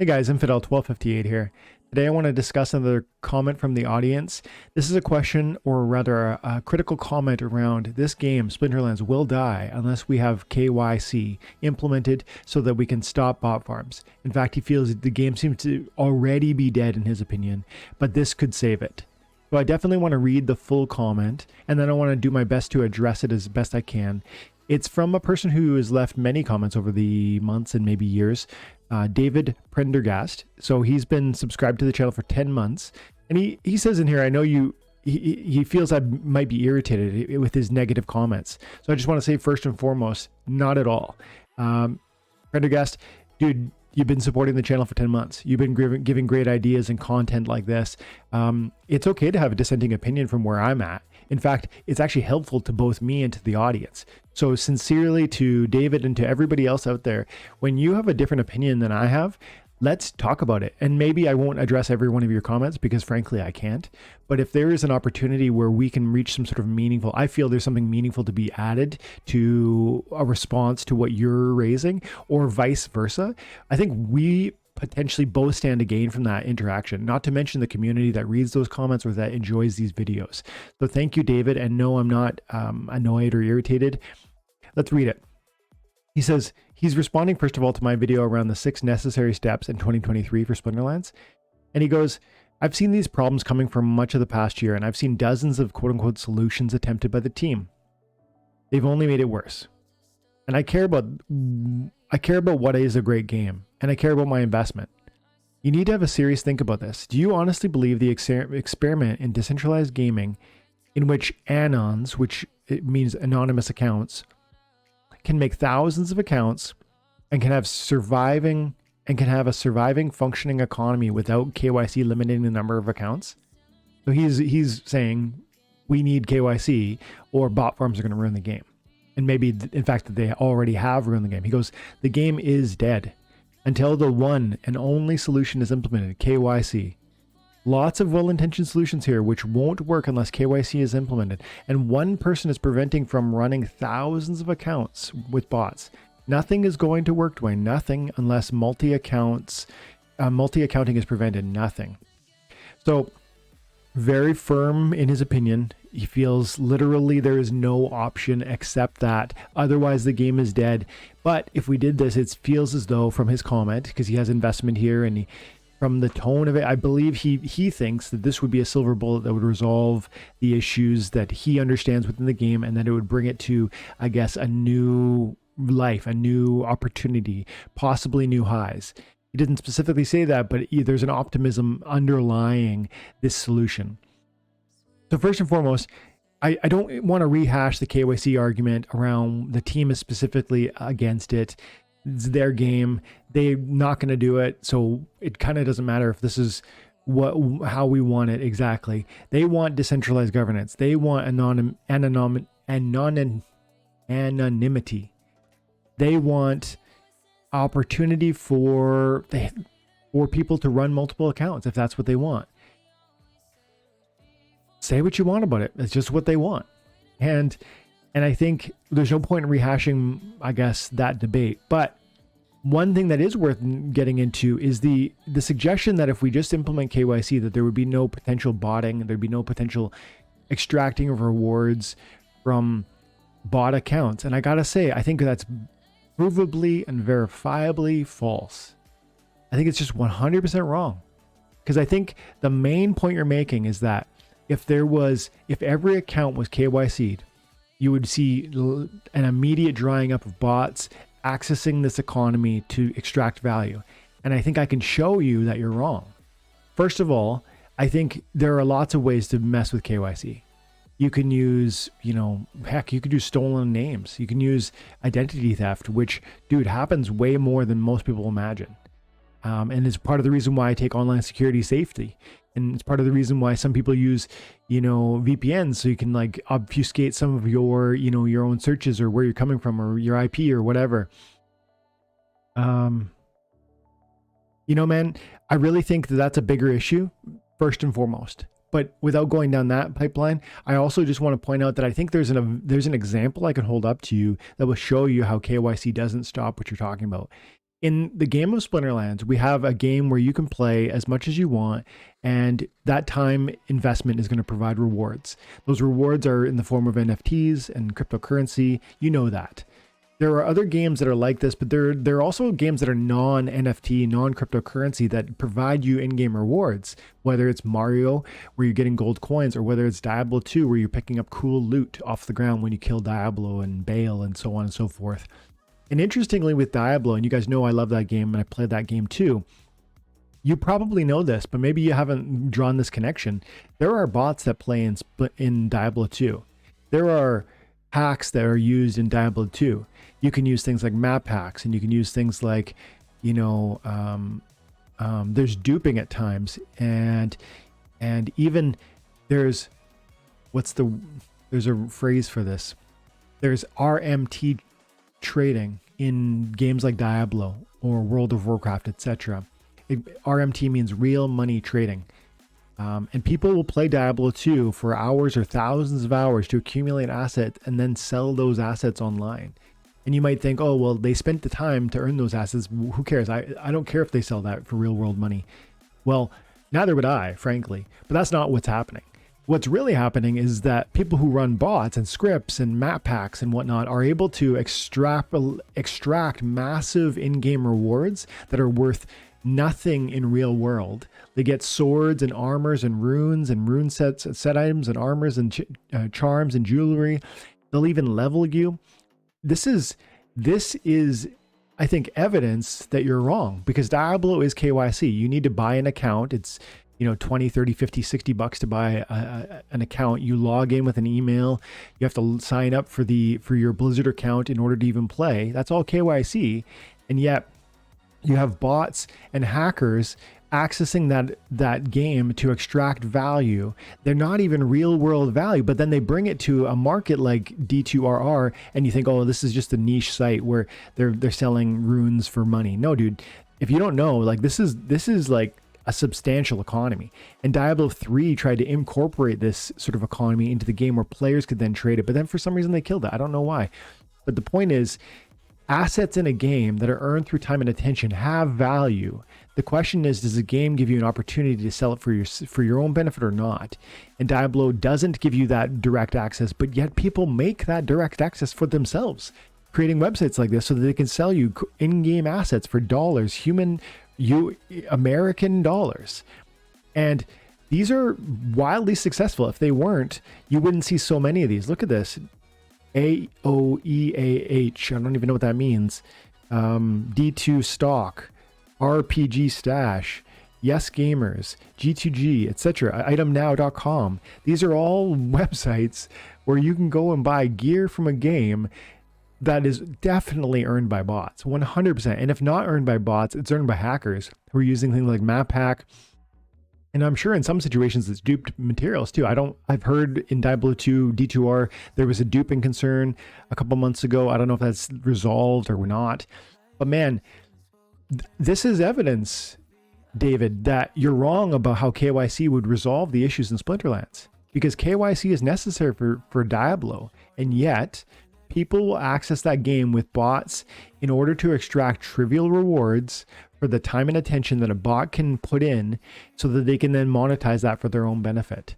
Hey guys, Infidel1258 here. Today I want to discuss another comment from the audience. This is a question, or rather a critical comment around this game, Splinterlands, will die unless we have KYC implemented so that we can stop bot farms. In fact, he feels the game seems to already be dead in his opinion, but this could save it. So I definitely want to read the full comment, and then I want to do my best to address it as best I can. It's from a person who has left many comments over the months and maybe years, David Prendergast. So he's been subscribed to the channel for 10 months. And he says in here, I know he feels I might be irritated with his negative comments. So I just want to say first and foremost, not at all. Prendergast, dude, you've been supporting the channel for 10 months. You've been giving great ideas and content like this. It's okay to have a dissenting opinion from where I'm at. In fact, it's actually helpful to both me and to the audience. So sincerely to David and to everybody else out there, when you have a different opinion than I have, let's talk about it. And maybe I won't address every one of your comments because frankly, I can't. But if there is an opportunity where we can reach some sort of meaningful, I feel there's something meaningful to be added to a response to what you're raising or vice versa, I think we potentially both stand to gain from that interaction, not to mention the community that reads those comments or that enjoys these videos. So thank you, David. And no, I'm not annoyed or irritated. Let's read it. He says he's responding, first of all, to my video around the 6 necessary steps in 2023 for Splinterlands. And he goes, I've seen these problems coming for much of the past year, and I've seen dozens of quote unquote solutions attempted by the team. They've only made it worse. And I care about what is a great game, and I care about my investment. You need to have a serious think about this. Do you honestly believe the experiment in decentralized gaming, in which anons, which it means anonymous accounts, can make thousands of accounts and can have a surviving functioning economy without KYC limiting the number of accounts? So he's saying we need KYC or bot farms are going to ruin the game. And maybe, in fact, that they already have ruined the game. He goes, the game is dead until the one and only solution is implemented, KYC. Lots of well-intentioned solutions here, which won't work unless KYC is implemented. And one person is preventing from running thousands of accounts with bots. Nothing is going to work, Dwayne. Nothing unless multi-accounting is prevented. Nothing. So, very firm in his opinion. He feels literally there is no option except that. Otherwise, the game is dead. But if we did this, it feels as though from his comment, because he has investment here and from the tone of it, I believe he thinks that this would be a silver bullet that would resolve the issues that he understands within the game, and that it would bring it to, I guess, a new life, a new opportunity, possibly new highs. He didn't specifically say that, but there's an optimism underlying this solution. So first and foremost, I don't want to rehash the KYC argument around the team is specifically against it. It's their game. They're not going to do it. So it kind of doesn't matter if this is how we want it exactly. They want decentralized governance. They want anonymity. They want opportunity for people to run multiple accounts if that's what they want. Say what you want about it. It's just what they want. And I think there's no point in rehashing, I guess, that debate. But one thing that is worth getting into is the suggestion that if we just implement KYC, that there would be no potential botting, there'd be no potential extracting of rewards from bot accounts. And I gotta say, I think that's provably and verifiably false. I think it's just 100% wrong. Because I think the main point you're making is that if every account was KYC'd, you would see an immediate drying up of bots accessing this economy to extract value. And I think I can show you that you're wrong. First of all, I think there are lots of ways to mess with KYC. You can use, heck, you could use stolen names. You can use identity theft, which, dude, happens way more than most people imagine. And it's part of the reason why I take online security safety. And it's part of the reason why some people use, VPNs, so you can like obfuscate some of your, your own searches or where you're coming from or your IP or whatever. Man, I really think that that's a bigger issue, first and foremost. But without going down that pipeline, I also just want to point out that I think there's an example I can hold up to you that will show you how KYC doesn't stop what you're talking about. In the game of Splinterlands, we have a game where you can play as much as you want, and that time investment is going to provide rewards. Those rewards are in the form of NFTs and cryptocurrency. You know that. There are other games that are like this, but there are also games that are non-NFT, non-cryptocurrency that provide you in-game rewards, whether it's Mario, where you're getting gold coins, or whether it's Diablo 2, where you're picking up cool loot off the ground when you kill Diablo and Bale and so on and so forth. And interestingly with Diablo, and you guys know I love that game and I played that game too, you probably know this, but maybe you haven't drawn this connection. There are bots that play in Diablo 2. There are hacks that are used in Diablo 2. You can use things like map hacks, and you can use things like, you know, there's duping at times, and even there's a phrase for this. There's RMT trading in games like Diablo or World of Warcraft, etc. RMT means real money trading. And people will play Diablo 2 for hours or thousands of hours to accumulate assets and then sell those assets online. And you might think, oh, well, they spent the time to earn those assets. Who cares? I don't care if they sell that for real world money. Well, neither would I, frankly. But that's not what's happening. What's really happening is that people who run bots and scripts and map packs and whatnot are able to extract massive in-game rewards that are worth nothing in real world. They get swords and armors and runes and rune sets, set items and armors and charms and jewelry. They'll even level you. This is, I think, evidence that you're wrong, because Diablo is KYC. You need to buy an account. It's, you know, 20, 30, 50, 60 bucks to buy an account. You log in with an email. You have to sign up for your Blizzard account in order to even play. That's all KYC. And yet you have bots and hackers accessing that game to extract value. They're not even real world value, but then they bring it to a market like D2RR, and you think, oh, this is just a niche site where they're selling runes for money. No, dude, if you don't know, like this is like a substantial economy. And Diablo 3 tried to incorporate this sort of economy into the game where players could then trade it, but then for some reason they killed it. I don't know why. But the point is, assets in a game that are earned through time and attention have value. The question is, does the game give you an opportunity to sell it for your own benefit or not? And Diablo doesn't give you that direct access, but yet people make that direct access for themselves, creating websites like this so that they can sell you in-game assets for dollars, American dollars. And these are wildly successful. If they weren't, you wouldn't see so many of these. Look at this. AOEAH. I don't even know what that means. D2 Stock, RPG Stash, Yes Gamers, G2G, etc. Itemnow.com. These are all websites where you can go and buy gear from a game that is definitely earned by bots, 100%. And if not earned by bots, it's earned by hackers who are using things like MapHack. And I'm sure in some situations it's duped materials too. I've heard in Diablo 2 D2R, there was a duping concern a couple months ago. I don't know if that's resolved or not. But man, this is evidence, David, that you're wrong about how KYC would resolve the issues in Splinterlands. Because KYC is necessary for Diablo. And yet, people will access that game with bots in order to extract trivial rewards for the time and attention that a bot can put in so that they can then monetize that for their own benefit.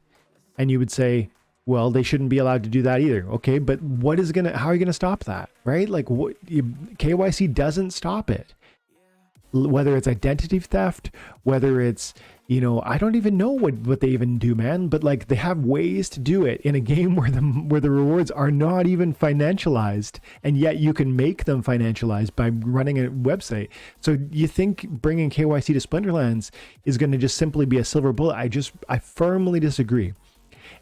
And you would say, well, they shouldn't be allowed to do that either. Okay, but how are you going to stop that, right? Like KYC doesn't stop it. Whether it's identity theft, whether it's, I don't even know what they even do, man. But like they have ways to do it in a game where the rewards are not even financialized, and yet you can make them financialized by running a website. So you think bringing KYC to Splinterlands is going to just simply be a silver bullet? I firmly disagree.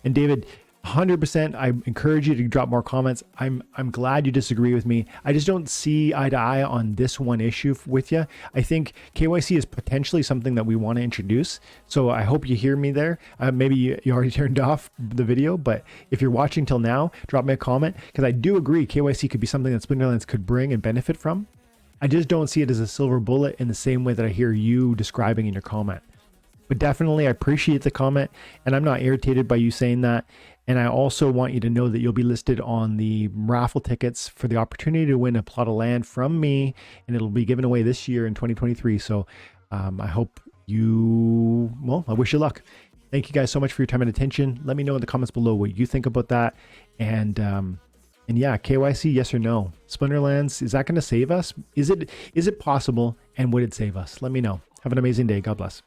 And David, 100%, I encourage you to drop more comments. I'm glad you disagree with me. I just don't see eye to eye on this one issue with you. I think KYC is potentially something that we want to introduce. So I hope you hear me there. Maybe you already turned off the video, but if you're watching till now, drop me a comment, because I do agree KYC could be something that Splinterlands could bring and benefit from. I just don't see it as a silver bullet in the same way that I hear you describing in your comment. But definitely, I appreciate the comment, and I'm not irritated by you saying that. And I also want you to know that you'll be listed on the raffle tickets for the opportunity to win a plot of land from me, and it'll be given away this year in 2023. So I hope I wish you luck. Thank you guys so much for your time and attention. Let me know in the comments below what you think about that. And yeah, KYC, yes or no? Splinterlands, is that going to save us? Is it possible? And would it save us? Let me know. Have an amazing day. God bless.